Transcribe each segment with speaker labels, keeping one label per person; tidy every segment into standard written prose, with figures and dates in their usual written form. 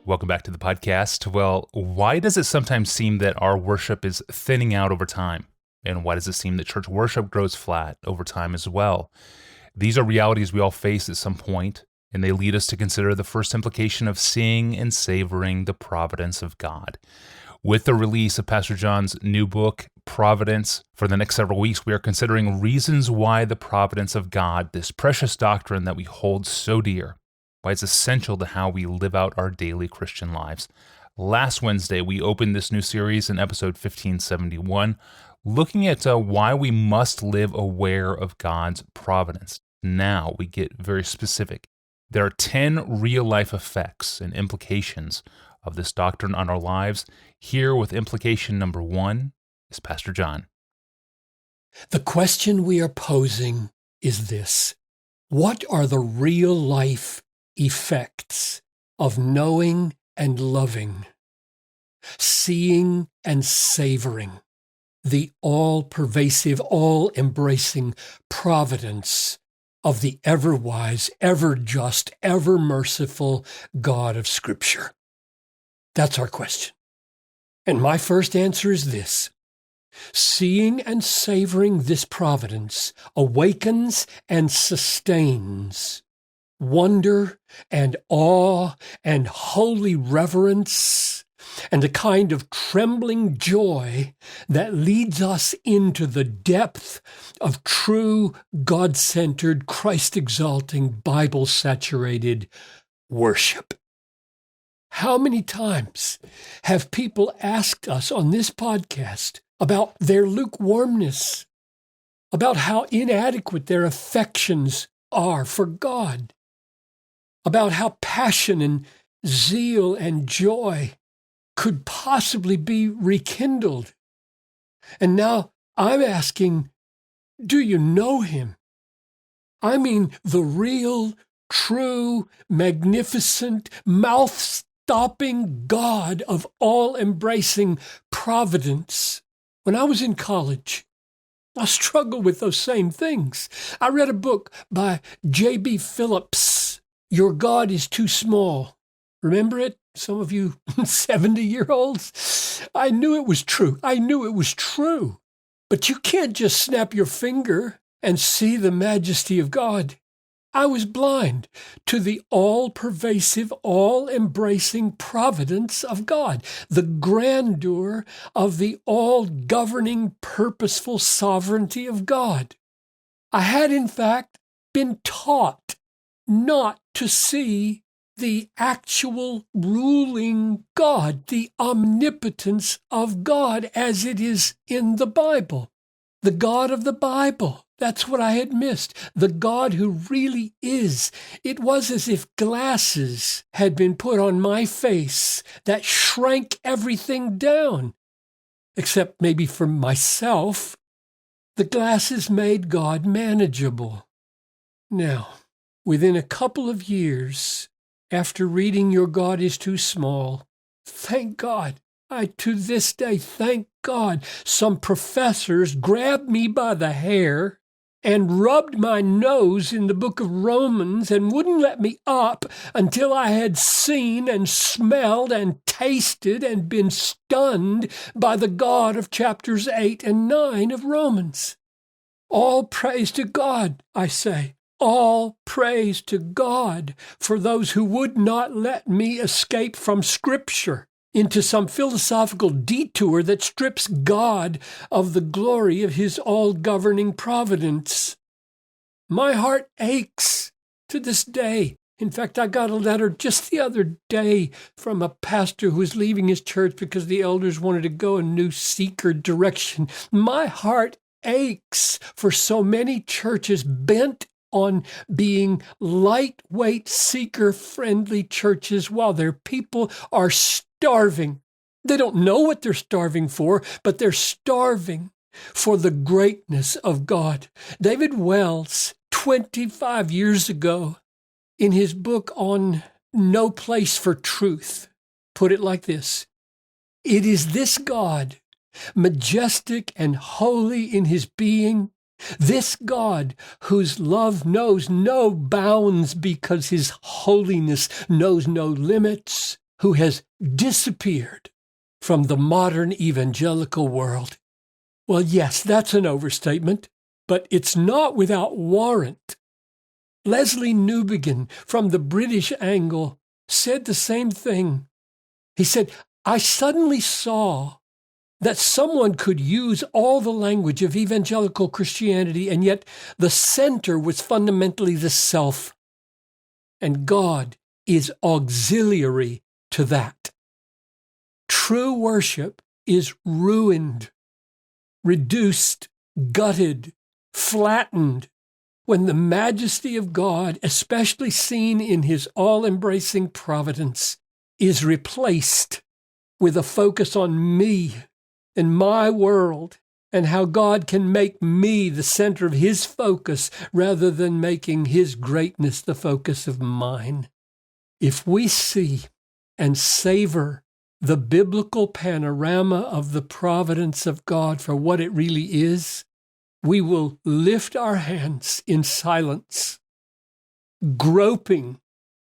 Speaker 1: Welcome back to the podcast. Well, why does it sometimes seem that our worship is thinning out over time? And why does it seem that church worship grows flat over time as well? These are realities we all face at some point, and they lead us to consider the first implication of seeing and savoring the providence of God. With the release of Pastor John's new book, Providence, for the next several weeks, we are considering reasons why the providence of God, this precious doctrine that we hold so dear, why it's essential to how we live out our daily Christian lives. Last Wednesday, we opened this new series in episode 1571, looking at why we must live aware of God's providence. Now we get very specific. There are 10 real-life effects and implications of this doctrine on our lives. Here with implication number 1 is Pastor John.
Speaker 2: The question we are posing is this: what are the real-life effects of knowing and loving, seeing and savoring the all-pervasive, all-embracing providence of the ever-wise, ever-just, ever-merciful God of Scripture? That's our question. And my first answer is this: seeing and savoring this providence awakens and sustains wonder and awe and holy reverence and a kind of trembling joy that leads us into the depth of true God-centered, Christ-exalting, Bible-saturated worship. How many times have people asked us on this podcast about their lukewarmness, about how inadequate their affections are for God, about how passion and zeal and joy could possibly be rekindled? And now I'm asking, do you know Him? I mean, the real, true, magnificent, mouth-stopping God of all-embracing providence. When I was in college, I struggled with those same things. I read a book by J.B. Phillips, Your God is Too Small. Remember it? Some of you 70-year-olds? I knew it was true. But you can't just snap your finger and see the majesty of God. I was blind to the all-pervasive, all-embracing providence of God, the grandeur of the all-governing, purposeful sovereignty of God. I had, in fact, been taught not to see the actual ruling God, the omnipotence of God as it is in the Bible. The God of the Bible, that's what I had missed. The God who really is. It was as if glasses had been put on my face that shrank everything down. Except maybe for myself, the glasses made God manageable. Now, within a couple of years, after reading Your God is Too Small, thank God, I to this day thank God, some professors grabbed me by the hair and rubbed my nose in the book of Romans and wouldn't let me up until I had seen and smelled and tasted and been stunned by the God of chapters 8 and 9 of Romans. All praise to God, I say. All praise to God for those who would not let me escape from Scripture into some philosophical detour that strips God of the glory of His all-governing providence. My heart aches to this day. In fact, I got a letter just the other day from a pastor who was leaving his church because the elders wanted to go a new seeker direction. My heart aches for so many churches bent on being lightweight, seeker-friendly churches while their people are starving. They don't know what they're starving for, but they're starving for the greatness of God. David Wells, 25 years ago, in his book on No Place for Truth, put it like this: it is this God, majestic and holy in His being, this God whose love knows no bounds because His holiness knows no limits, who has disappeared from the modern evangelical world. Well, yes, that's an overstatement, but it's not without warrant. Leslie Newbigin from the British angle said the same thing. He said, I suddenly saw that someone could use all the language of evangelical Christianity, and yet the center was fundamentally the self. And God is auxiliary to that. True worship is ruined, reduced, gutted, flattened, when the majesty of God, especially seen in his all-embracing providence, is replaced with a focus on me and my world and how God can make me the center of his focus rather than making his greatness the focus of mine. If we see and savor the biblical panorama of the providence of God for what it really is, we will lift our hands in silence, groping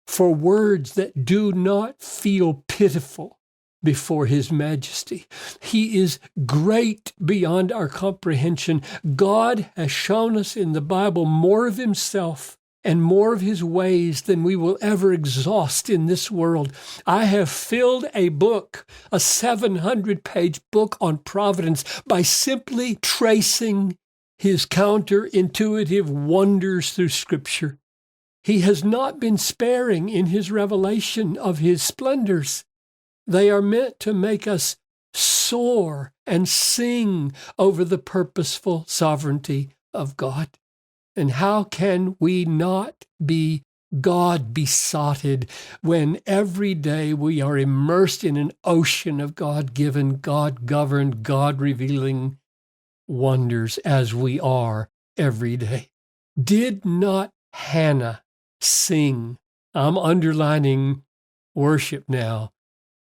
Speaker 2: for words that do not feel pitiful before his majesty. He is great beyond our comprehension. God has shown us in the Bible more of himself and more of his ways than we will ever exhaust in this world. I have filled a book, a 700-page book on providence, by simply tracing his counterintuitive wonders through Scripture. He has not been sparing in his revelation of his splendors. They are meant to make us soar and sing over the purposeful sovereignty of God. And how can we not be God besotted when every day we are immersed in an ocean of God-given, God-governed, God-revealing wonders as we are every day? Did not Hannah sing? I'm underlining worship now.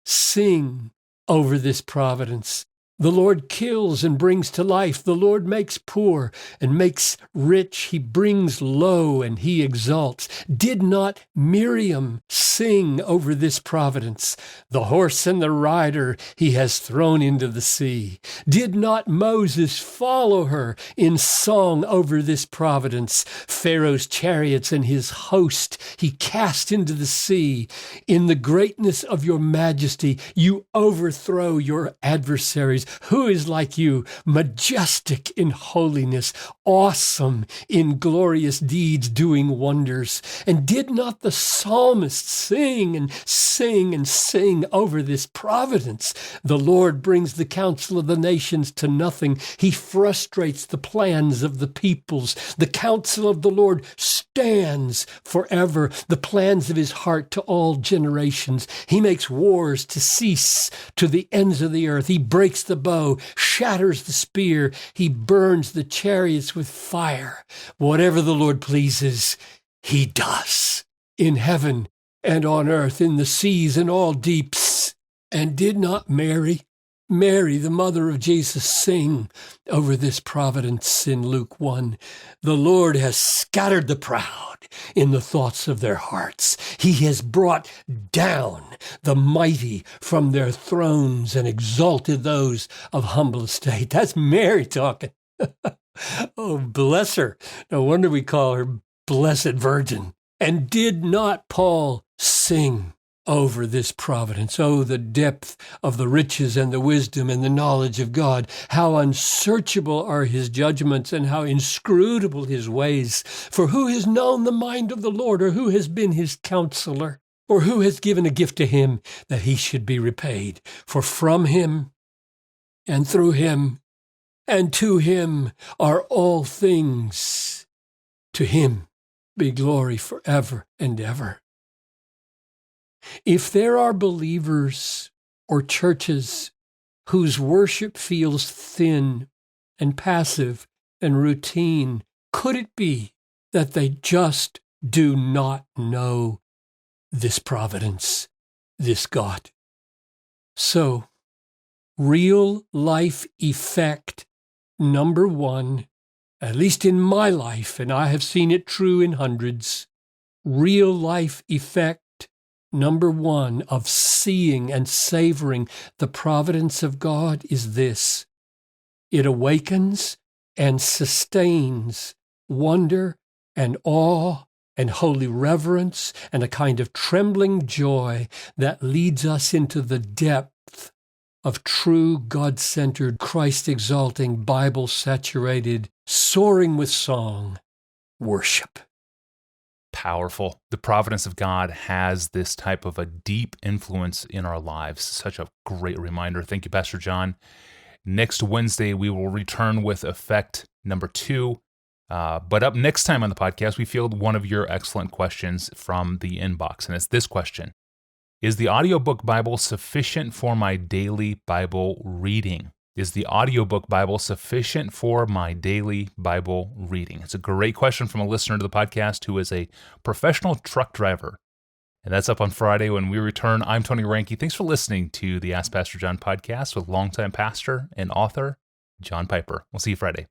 Speaker 2: Sing over this providence. The Lord kills and brings to life. The Lord makes poor and makes rich. He brings low and he exalts. Did not Miriam sing over this providence? The horse and the rider he has thrown into the sea. Did not Moses follow her in song over this providence? Pharaoh's chariots and his host he cast into the sea. In the greatness of your majesty, you overthrow your adversaries. Who is like you, majestic in holiness, awesome in glorious deeds, doing wonders? And did not the psalmist sing and sing and sing over this providence? The Lord brings the counsel of the nations to nothing. He frustrates the plans of the peoples. The counsel of the Lord stands forever, the plans of his heart to all generations. He makes wars to cease to the ends of the earth. He breaks the bow, shatters the spear. He burns the chariots with fire. Whatever the Lord pleases, he does. In heaven and on earth, in the seas and all deeps. And did not Mary, the mother of Jesus, sing over this providence in Luke 1? The Lord has scattered the proud in the thoughts of their hearts. He has brought down the mighty from their thrones and exalted those of humble estate. That's Mary talking. Oh, bless her. No wonder we call her Blessed Virgin. And did not Paul sing over this providence? Oh, the depth of the riches and the wisdom and the knowledge of God. How unsearchable are his judgments and how inscrutable his ways. For who has known the mind of the Lord, or who has been his counselor, or who has given a gift to him that he should be repaid? For from him and through him and to him are all things. To him be glory forever and ever. If there are believers or churches whose worship feels thin and passive and routine, could it be that they just do not know this providence, this God? So, real life effect number one, at least in my life, and I have seen it true in hundreds, real life effect number one, of seeing and savoring the providence of God is this: it awakens and sustains wonder and awe and holy reverence and a kind of trembling joy that leads us into the depth of true God-centered, Christ-exalting, Bible-saturated, soaring with song worship.
Speaker 1: Powerful. The providence of God has this type of a deep influence in our lives. Such a great reminder. Thank you, Pastor John. Next Wednesday, we will return with effect number 2. But up next time on the podcast, we field one of your excellent questions from the inbox. And it's this question: is the audiobook Bible sufficient for my daily Bible reading? Is the audiobook Bible sufficient for my daily Bible reading? It's a great question from a listener to the podcast who is a professional truck driver. And that's up on Friday when we return. I'm Tony Ranke. Thanks for listening to the Ask Pastor John podcast with longtime pastor and author John Piper. We'll see you Friday.